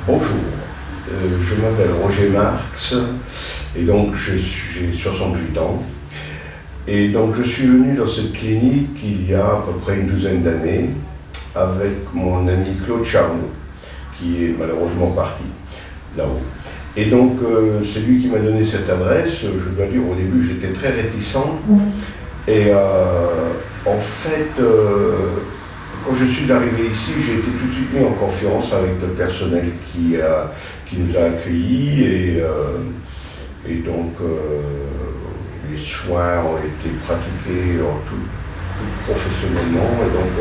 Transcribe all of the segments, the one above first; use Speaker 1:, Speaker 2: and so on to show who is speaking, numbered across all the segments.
Speaker 1: Bonjour, je m'appelle Roger Marx et donc j'ai 68 ans. Et donc je suis venu dans cette clinique il y a à peu près une douzaine d'années avec mon ami Claude Charnot, qui est malheureusement parti là-haut. Et donc c'est lui qui m'a donné cette adresse. Je dois dire, au début j'étais très réticent. Et en fait, quand je suis arrivé ici, j'ai été tout de suite mis en confiance avec le personnel qui nous a accueillis et donc les soins ont été pratiqués tout professionnellement et donc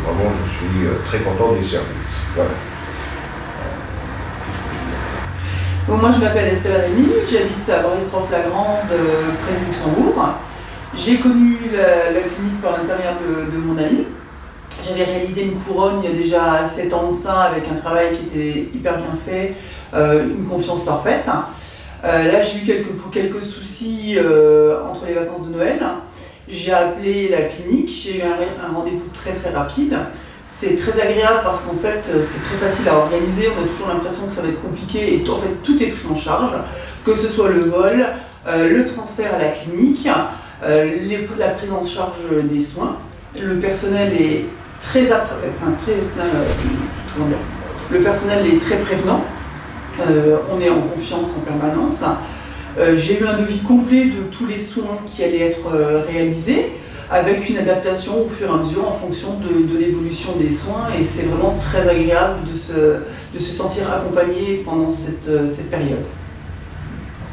Speaker 1: vraiment je suis très content des services. Voilà.
Speaker 2: Bon, moi je m'appelle Estelle Rémy, j'habite à Brest-Flagrande, près de Luxembourg. J'ai connu la clinique par l'intermédiaire de mon ami. J'avais réalisé une couronne il y a déjà 7 ans de ça avec un travail qui était hyper bien fait, une confiance parfaite. Là j'ai eu quelques soucis entre les vacances de Noël. J'ai appelé la clinique, j'ai eu un rendez-vous très rapide. C'est très agréable parce qu'en fait c'est très facile à organiser, on a toujours l'impression que ça va être compliqué et en fait tout est pris en charge, que ce soit le vol, le transfert à la clinique, la prise en charge des soins. Le personnel est le personnel est très prévenant, on est en confiance en permanence. J'ai eu un devis complet de tous les soins qui allaient être réalisés, avec une adaptation au fur et à mesure en fonction de l'évolution des soins, et c'est vraiment très agréable de se sentir accompagné pendant cette période.